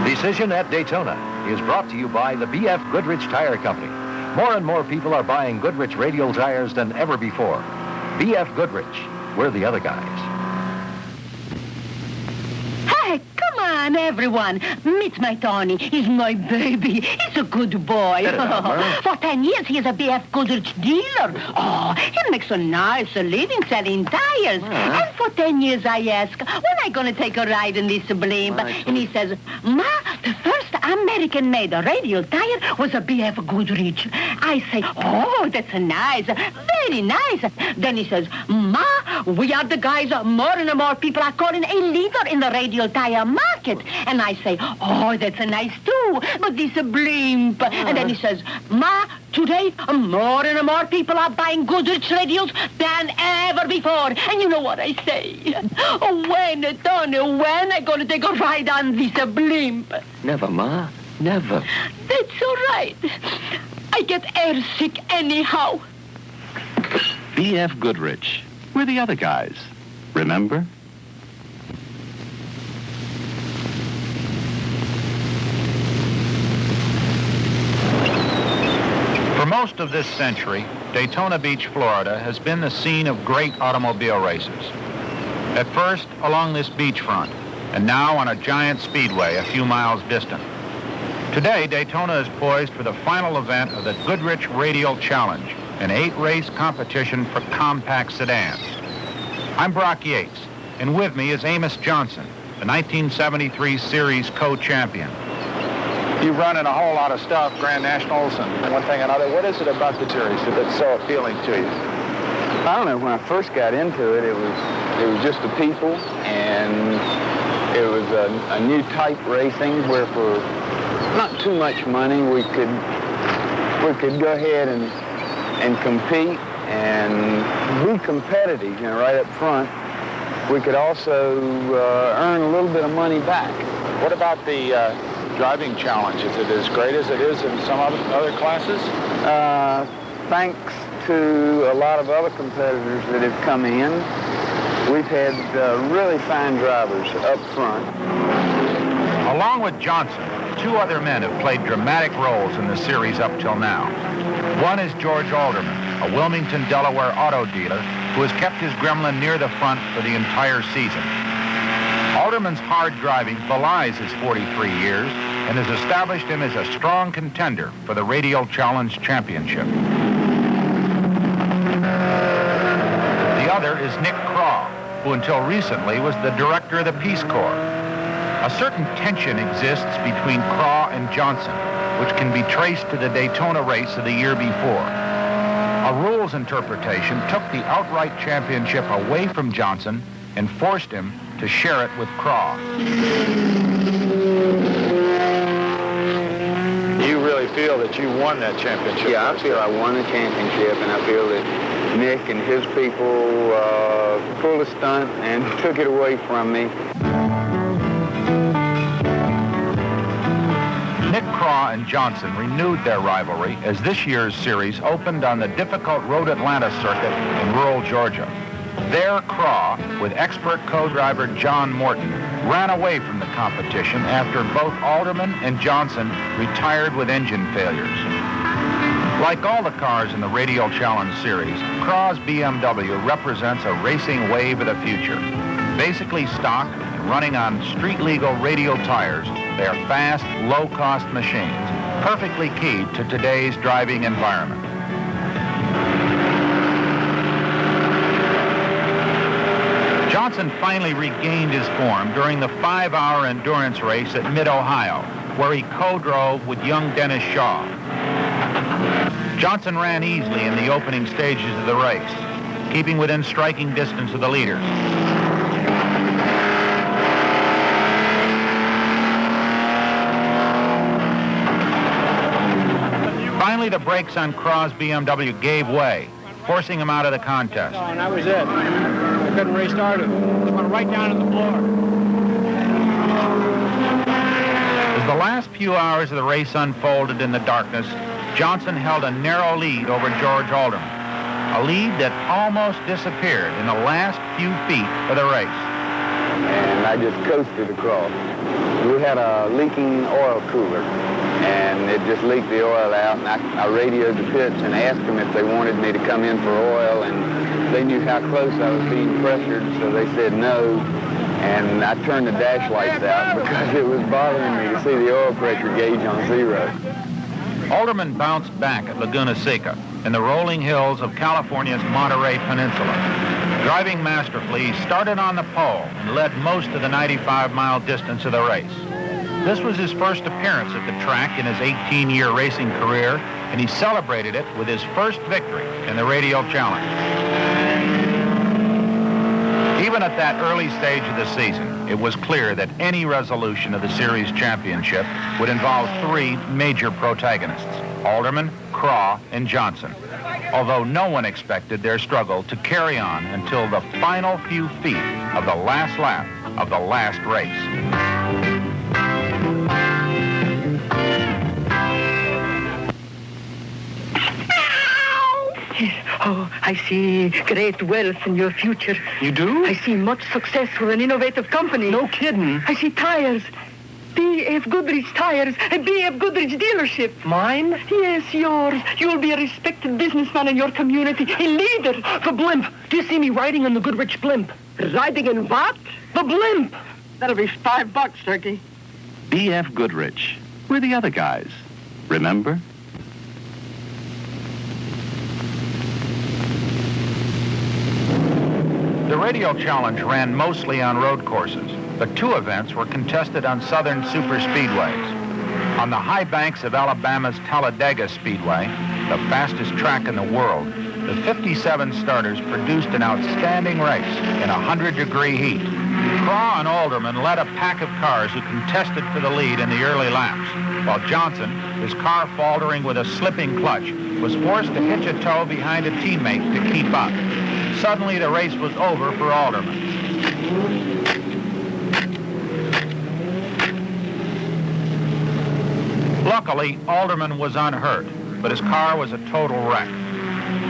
Decision at Daytona is brought to you by the B.F. Goodrich Tire Company. More and more people are buying Goodrich radial tires than ever before. B.F. Goodrich, we're the other guys. Hey, come on, everyone. Meet my Tony. He's my baby. He's a good boy. For 10 years, he is a B.F. Goodrich dealer. Oh, he makes a nice living selling tires. And for 10 years, I ask, when I going to take a ride in this blimp? And he says, Ma, the first American-made radial tire was a B.F. Goodrich. I say, oh, that's nice. Very nice. Then he says, Ma, we are the guys more and more people are calling a leader in the radial tire market. And I say, oh, that's nice too, but this blimp. And then he says, Ma, today more and more people are buying Goodrich radials than ever before. And you know what I say? When, Tony, when I going to take a ride on this blimp? Never, Ma. Never. That's all right. I get airsick anyhow. B.F. Goodrich. We're the other guys. Remember? For most of this century, Daytona Beach, Florida has been the scene of great automobile races. At first, along this beachfront, and now on a giant speedway a few miles distant. Today, Daytona is poised for the final event of the Goodrich Radial Challenge, an 8-race competition for compact sedans. I'm Brock Yates, and with me is Amos Johnson, the 1973 Series co-champion. You've run in a whole lot of stuff, Grand Nationals and one thing or another. What is it about the series that's so appealing to you? I don't know. When I first got into it, it was just the people, and it was a new type racing where for not too much money we could go ahead and compete and be competitive, you know, right up front. We could also earn a little bit of money back. What about the driving challenge? Is it as great as it is in some other classes? Thanks to a lot of other competitors that have come in, we've had really fine drivers up front. Along with Johnson, 2 other men have played dramatic roles in the series up till now. One is George Alderman, a Wilmington, Delaware auto dealer who has kept his gremlin near the front for the entire season. Alderman's hard driving belies his 43 years and has established him as a strong contender for the Radial Challenge Championship. The other is Nick Craw, who until recently was the director of the Peace Corps. A certain tension exists between Craw and Johnson, which can be traced to the Daytona race of the year before. A rules interpretation took the outright championship away from Johnson and forced him to share it with Craw. You really feel that you won that championship? Yeah, I feel I won the championship, and I feel that Nick and his people pulled a stunt and took it away from me. Nick Craw and Johnson renewed their rivalry as this year's series opened on the difficult Road Atlanta circuit in rural Georgia. There, Craw, with expert co-driver John Morton, ran away from the competition after both Alderman and Johnson retired with engine failures. Like all the cars in the Radial Challenge series, Craw's BMW represents a racing wave of the future. Basically stock and running on street-legal radial tires, they are fast, low-cost machines, perfectly keyed to today's driving environment. Johnson finally regained his form during the 5-hour endurance race at Mid-Ohio, where he co-drove with young Dennis Shaw. Johnson ran easily in the opening stages of the race. keeping within striking distance of the leader. Finally, the brakes on Craw's BMW gave way, forcing him out of the contest. Oh, and that was it. I couldn't restart it. Just went right down to the floor. As the last few hours of the race unfolded in the darkness, Johnson held a narrow lead over George Alderman, a lead that almost disappeared in the last few feet of the race. And I just coasted across. We had a leaking oil cooler, and it just leaked the oil out, and I radioed the pits and asked them if they wanted me to come in for oil, and they knew how close I was being pressured, so they said no. And I turned the dash lights out because it was bothering me to see the oil pressure gauge on zero. Alderman bounced back at Laguna Seca in the rolling hills of California's Monterey Peninsula. Driving masterfully, he started on the pole and led most of the 95-mile distance of the race. This was his first appearance at the track in his 18-year racing career, and he celebrated it with his first victory in the Radial Challenge. Even at that early stage of the season, it was clear that any resolution of the series championship would involve three major protagonists: Alderman, Craw, and Johnson, although no one expected their struggle to carry on until the final few feet of the last lap of the last race. Oh, I see great wealth in your future. You do? I see much success with an innovative company. No kidding. I see tires. B.F. Goodrich Tires, a B.F. Goodrich dealership. Mine? Yes, yours. You'll be a respected businessman in your community, a leader. The blimp. Do you see me riding in the Goodrich blimp? Riding in what? The blimp. That'll be $5, Turkey. B.F. Goodrich. We're the other guys. Remember? The Radial Challenge ran mostly on road courses, but two events were contested on southern superspeedways. On the high banks of Alabama's Talladega Speedway, the fastest track in the world, the 57 starters produced an outstanding race in 100-degree heat. Craw and Alderman led a pack of cars who contested for the lead in the early laps, while Johnson, his car faltering with a slipping clutch, was forced to hitch a toe behind a teammate to keep up. Suddenly, the race was over for Alderman. Luckily, Alderman was unhurt, but his car was a total wreck.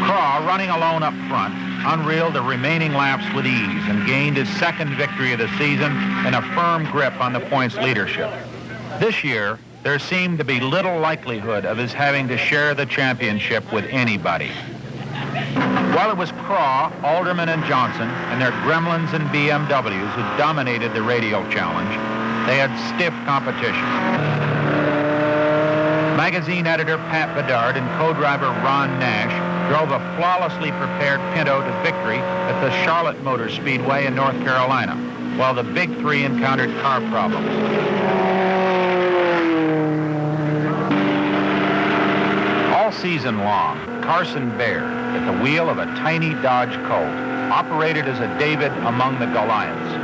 Craw, running alone up front, unreeled the remaining laps with ease and gained his second victory of the season and a firm grip on the points leadership. This year, there seemed to be little likelihood of his having to share the championship with anybody. While it was Craw, Alderman, and Johnson and their Gremlins and BMWs who dominated the Radial Challenge, they had stiff competition. Magazine editor Pat Bedard and co-driver Ron Nash drove a flawlessly prepared Pinto to victory at the Charlotte Motor Speedway in North Carolina, while the Big Three encountered car problems. All season long, Carson Baird, at the wheel of a tiny Dodge Colt, operated as a David among the Goliaths.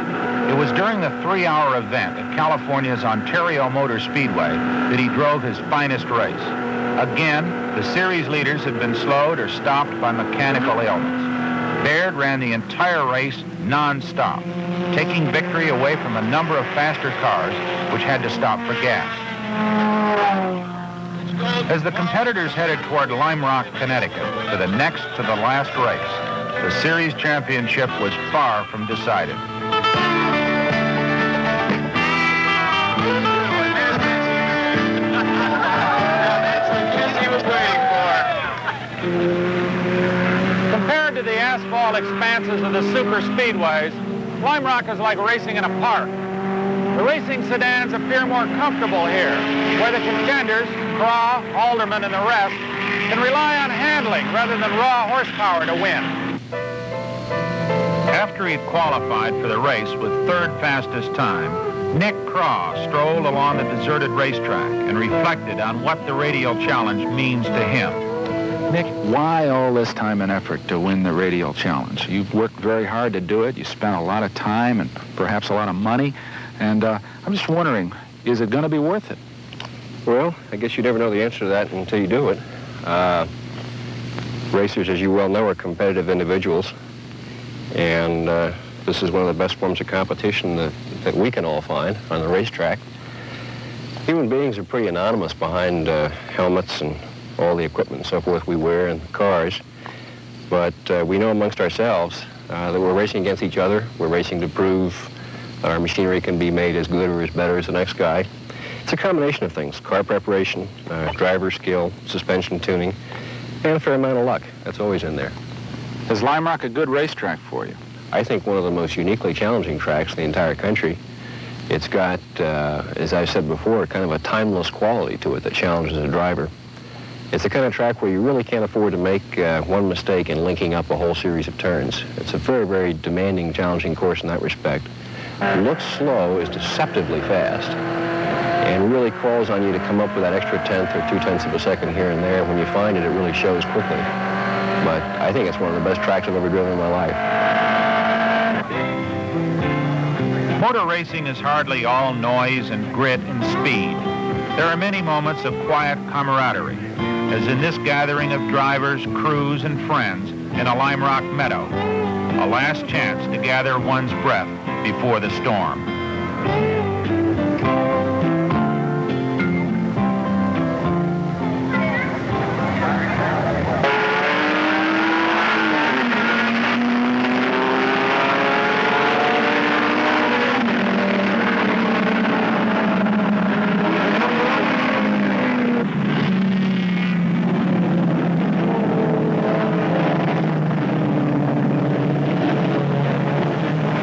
It was during the 3-hour event at California's Ontario Motor Speedway that he drove his finest race. Again, the series leaders had been slowed or stopped by mechanical ailments. Baird ran the entire race non-stop, taking victory away from a number of faster cars which had to stop for gas. As the competitors headed toward Lime Rock, Connecticut, for the next to the last race, the series championship was far from decided. Compared to the asphalt expanses of the super speedways, Lime Rock is like racing in a park. The racing sedans appear more comfortable here, where the contenders, Craw, Alderman, and the rest, can rely on handling rather than raw horsepower to win. After he'd qualified for the race with third fastest time, Nick Craw strolled along the deserted racetrack and reflected on what the Radial Challenge means to him. Nick, why all this time and effort to win the radial challenge? You've worked very hard to do it. You spent a lot of time and perhaps a lot of money. And I'm just wondering, is it going to be worth it? Well, I guess you never know the answer to that until you do it. Racers, as you well know, are competitive individuals. And this is one of the best forms of competition that we can all find on the racetrack. Human beings are pretty anonymous behind helmets and all the equipment and so forth we wear in cars. But we know amongst ourselves that we're racing against each other. We're racing to prove our machinery can be made as good or as better as the next guy. It's a combination of things: car preparation, driver skill, suspension tuning, and a fair amount of luck. That's always in there. Is Lime Rock a good racetrack for you? I think one of the most uniquely challenging tracks in the entire country. It's got, as I've said before, kind of a timeless quality to it that challenges a driver. It's the kind of track where you really can't afford to make one mistake in linking up a whole series of turns. It's a very, very demanding, challenging course in that respect. It looks slow, is deceptively fast, and really calls on you to come up with that extra tenth or 2/10 of a second here and there. When you find it, it really shows quickly. But I think it's one of the best tracks I've ever driven in my life. Motor racing is hardly all noise and grit and speed. There are many moments of quiet camaraderie, as in this gathering of drivers, crews, and friends in a Lime Rock meadow, a last chance to gather one's breath before the storm.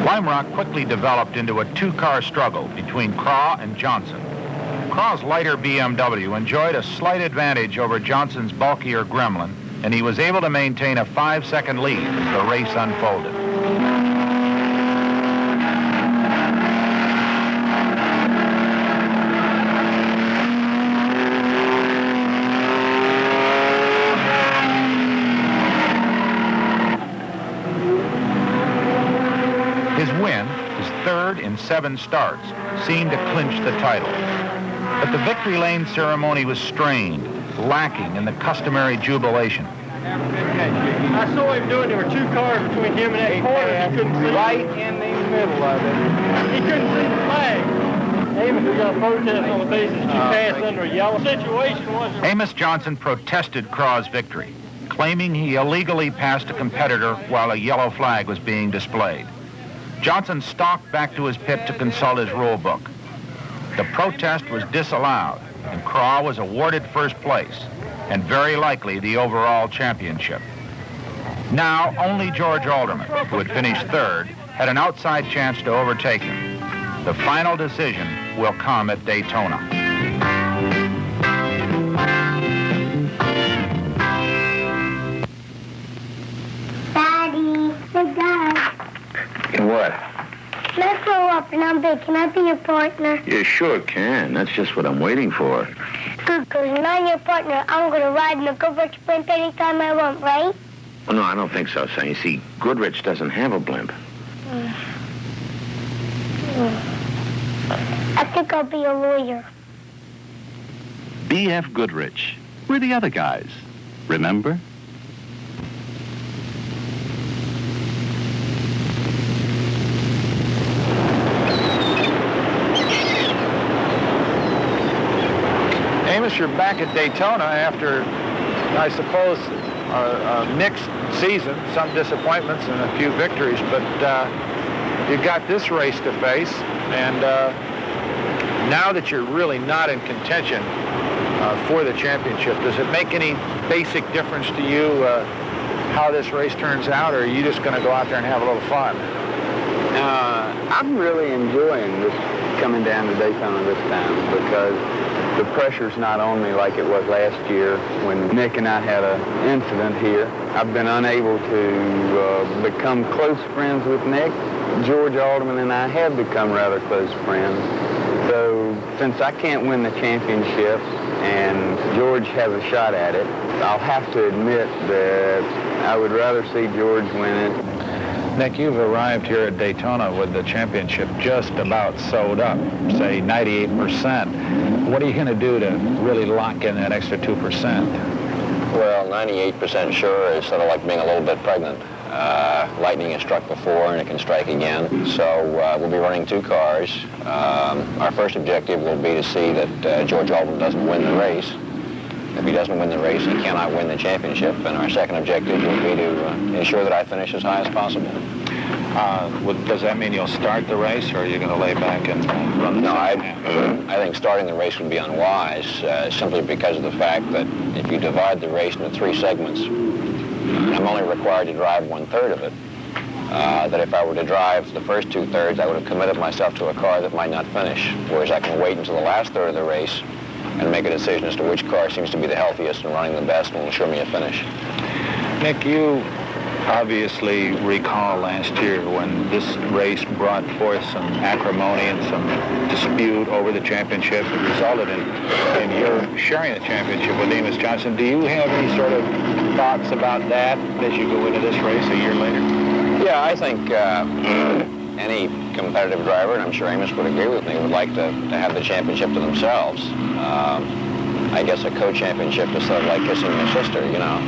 Lime Rock quickly developed into a two-car struggle between Craw and Johnson. Craw's lighter BMW enjoyed a slight advantage over Johnson's bulkier Gremlin, and he was able to maintain a 5-second lead as the race unfolded. His win, his third in 7 starts, seemed to clinch the title. But the victory lane ceremony was strained, lacking in the customary jubilation. I saw him doing, there were 2 cars between him and that corner. He couldn't see. Right in the middle of it. He couldn't see the flag. Amos, we got a protest on the basis that you passed under a yellow situation, wasn't it? Amos Johnson protested Craw's victory, claiming he illegally passed a competitor while a yellow flag was being displayed. Johnson stalked back to his pit to consult his rule book. The protest was disallowed, and Craw was awarded first place, and very likely the overall championship. Now, only George Alderman, who had finished third, had an outside chance to overtake him. The final decision will come at Daytona. Daddy, hey Dad. What? Let's grow up and I'm big. Can I be your partner? You sure can. That's just what I'm waiting for. Good, because when I'm your partner, I'm going to ride in a Goodrich blimp anytime I want, right? Oh, no, I don't think so, son. You see, Goodrich doesn't have a blimp. I think I'll be a lawyer. B.F. Goodrich. We're the other guys. Remember? Amos, you're back at Daytona after, I suppose, a mixed season, some disappointments and a few victories, but you've got this race to face, and now that you're really not in contention for the championship, does it make any basic difference to you how this race turns out, or are you just going to go out there and have a little fun? I'm really enjoying this coming down to Daytona this time because the pressure's not on me like it was last year when Nick and I had an incident here. I've been unable to become close friends with Nick. George Alderman and I have become rather close friends. So since I can't win the championship and George has a shot at it, I'll have to admit that I would rather see George win it. Nick, you've arrived here at Daytona with the championship just about sewed up, say 98%. What are you going to do to really lock in that extra 2%? Well, 98% sure is sort of like being a little bit pregnant. Lightning has struck before and it can strike again. So we'll be running 2 cars. Our first objective will be to see that George Alderman doesn't win the race. If he doesn't win the race, he cannot win the championship. And our second objective will be to ensure that I finish as high as possible. Does that mean you'll start the race, or are you going to lay back and run the No, I think starting the race would be unwise, simply because of the fact that if you divide the race into 3 segments, I'm only required to drive 1/3 of it. That if I were to drive the first 2/3, I would have committed myself to a car that might not finish, whereas I can wait until the last third of the race and make a decision as to which car seems to be the healthiest and running the best and will ensure me a finish. Nick, you obviously recall last year when this race brought forth some acrimony and some dispute over the championship. It resulted in your sharing the championship with Amos Johnson. Do you have any sort of thoughts about that as you go into this race a year later? Yeah, I think any competitive driver, and I'm sure Amos would agree with me, would like to have the championship to themselves. I guess a co-championship is sort of like kissing your sister, you know.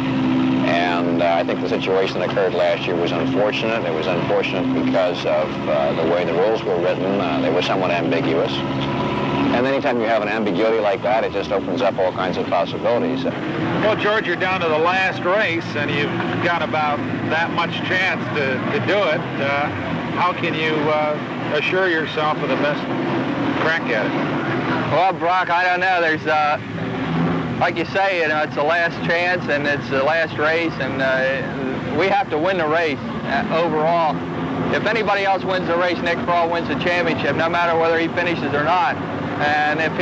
And I think the situation that occurred last year was unfortunate. It was unfortunate because of the way the rules were written. They were somewhat ambiguous. And anytime you have an ambiguity like that, it just opens up all kinds of possibilities. Well, George, you're down to the last race, and you've got about that much chance to do it. How can you assure yourself of the best crack at it? Well, Brock, I don't know. There's, like you say, you know, it's the last chance, and it's the last race, and we have to win the race overall. If anybody else wins the race, Nick Kroll wins the championship, no matter whether he finishes or not. And if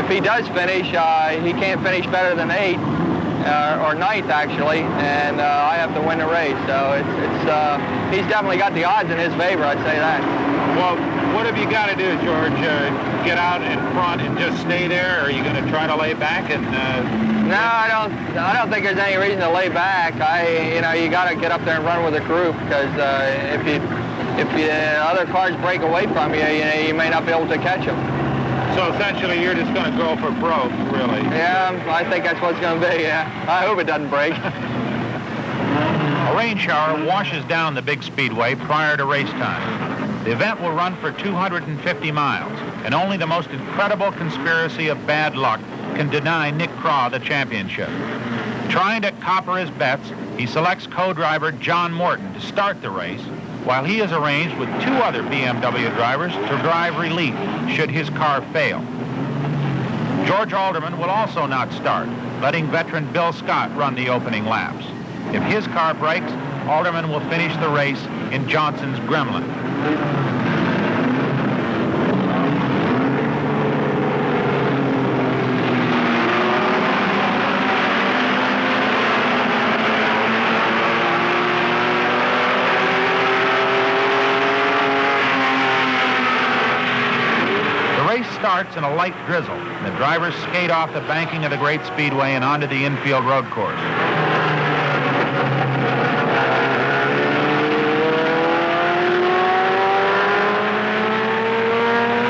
he does finish, he can't finish better than 8th or 9th actually, and I have to win the race. So he's definitely got the odds in his favor. I'd say that. Well, what have you got to do, George? Get out in front and just stay there, or are you going to try to lay back and? No, I don't think there's any reason to lay back. You got to get up there and run with the group, because if other cars break away from you, you may not be able to catch them. So essentially, you're just going to go for broke, really? Yeah, I think that's what it's going to be, yeah. I hope it doesn't break. A rain shower washes down the big speedway prior to race time. The event will run for 250 miles, and only the most incredible conspiracy of bad luck can deny Nick Kroll the championship. Trying to copper his bets, he selects co-driver John Morton to start the race, while he is arranged with 2 other BMW drivers to drive relief should his car fail. George Alderman will also not start, letting veteran Bill Scott run the opening laps. If his car breaks, Alderman will finish the race in Johnson's Gremlin. Starts in a light drizzle, and the drivers skate off the banking of the great speedway and onto the infield road course.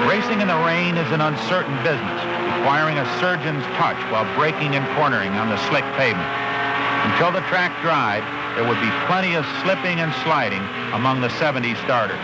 Racing in the rain is an uncertain business, requiring a surgeon's touch while braking and cornering on the slick pavement. Until the track dried, there would be plenty of slipping and sliding among the 70 starters.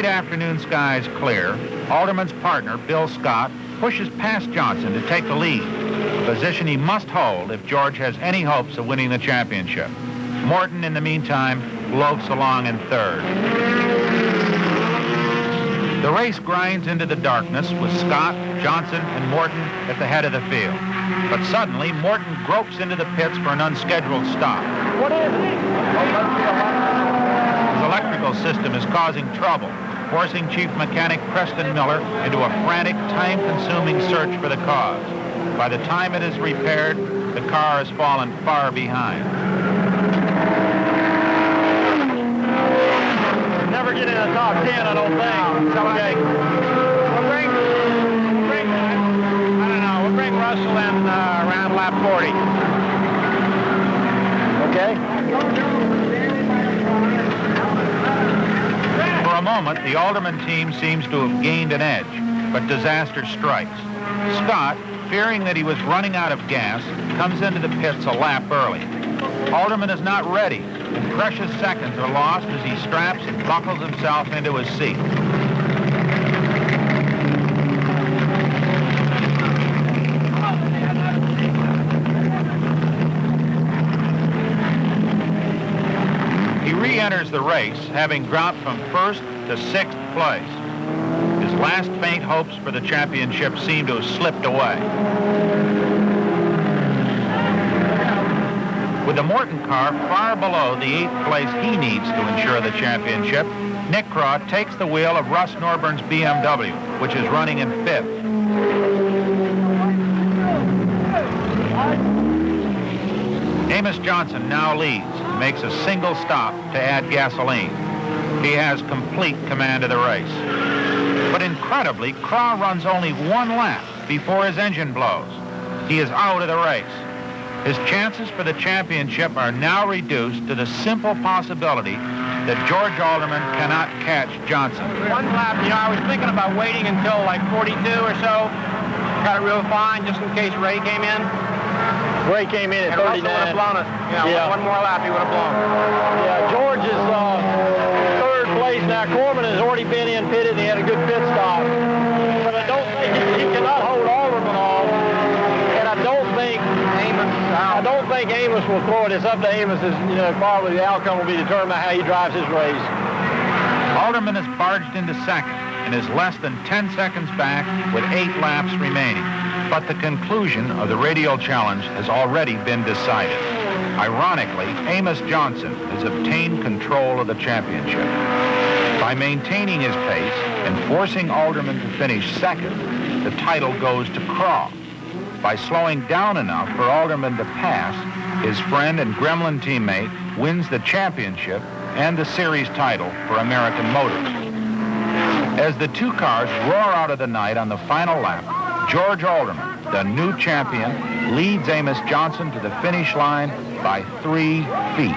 Afternoon skies clear, Alderman's partner, Bill Scott, pushes past Johnson to take the lead, a position he must hold if George has any hopes of winning the championship. Morton, in the meantime, loafs along in 3rd. The race grinds into the darkness with Scott, Johnson, and Morton at the head of the field. But suddenly, Morton gropes into the pits for an unscheduled stop. What is it? His electrical system is causing trouble, forcing Chief Mechanic Preston Miller into a frantic, time-consuming search for the cause. By the time it is repaired, the car has fallen far behind. Never get in the top 10, I don't think. Okay. We'll bring Russell in around lap 40. Okay. For a moment, the Alderman team seems to have gained an edge, but disaster strikes. Scott, fearing that he was running out of gas, comes into the pits a lap early. Alderman is not ready, and precious seconds are lost as he straps and buckles himself into his seat. He re-enters the race, having dropped from 1st to 6th place. His last faint hopes for the championship seem to have slipped away. With the Morton car far below the 8th place he needs to ensure the championship, Nick Craw takes the wheel of Russ Norburn's BMW, which is running in 5th. Amos Johnson now leads and makes a single stop to add gasoline. He has complete command of the race. But incredibly, Craw runs only 1 lap before his engine blows. He is out of the race. His chances for the championship are now reduced to the simple possibility that George Alderman cannot catch Johnson. 1 lap, I was thinking about waiting until like 42 or so. Got it real fine just in case Ray came in. Ray came in at 39. Russell would have blown it. Yeah. 1 more lap, he would have blown. Yeah, George is 3rd place now. Corbin has already been in pitted, and he had a good pit stop. But I don't think he cannot hold Alderman off. And I don't think Amos will throw it. It's up to Amos. Probably the outcome will be determined by how he drives his race. Alderman has barged into 2nd and is less than 10 seconds back with 8 laps remaining. But the conclusion of the radial challenge has already been decided. Ironically, Amos Johnson has obtained control of the championship. By maintaining his pace and forcing Alderman to finish 2nd, the title goes to Craw. By slowing down enough for Alderman to pass, his friend and Gremlin teammate wins the championship and the series title for American Motors. As the 2 cars roar out of the night on the final lap, George Alderman, the new champion, leads Amos Johnson to the finish line by 3 feet.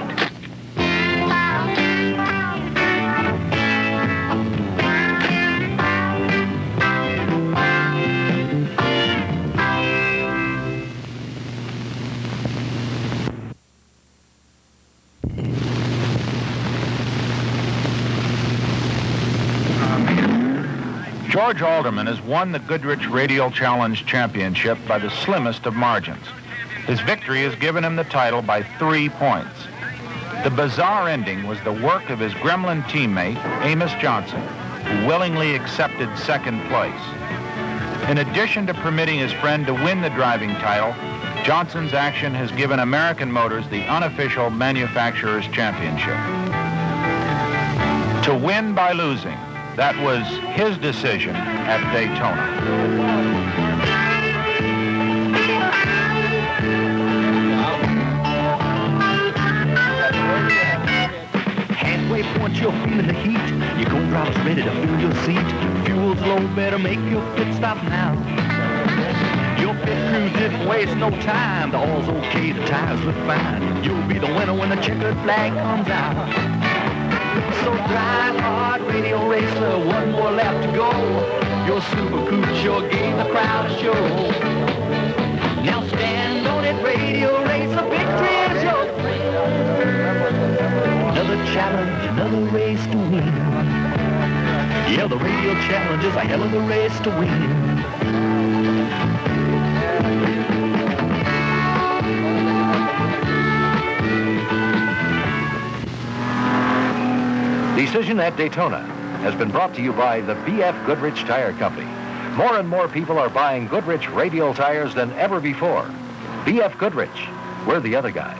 George Alderman has won the Goodrich Radial Challenge Championship by the slimmest of margins. His victory has given him the title by 3 points. The bizarre ending was the work of his Gremlin teammate, Amos Johnson, who willingly accepted 2nd place. In addition to permitting his friend to win the driving title, Johnson's action has given American Motors the unofficial manufacturer's championship. To win by losing, that was his decision at Daytona. Halfway point, you're feeling the heat. Your co-driver's ready to fill your seat. Fuel's low, better make your pit stop now. Your pit crew didn't waste no time. The all's okay, the tires look fine. You'll be the winner when the checkered flag comes out. So drive hard, radio racer, 1 more lap to go. Your super coupe sure gave the crowd a show. Now stand on it, radio racer, victory is your friend. Another challenge, another race to win. Yeah, the radio challenge is a hell of a race to win. Decision at Daytona has been brought to you by the B.F. Goodrich Tire Company. More and more people are buying Goodrich radial tires than ever before. B.F. Goodrich, we're the other guys.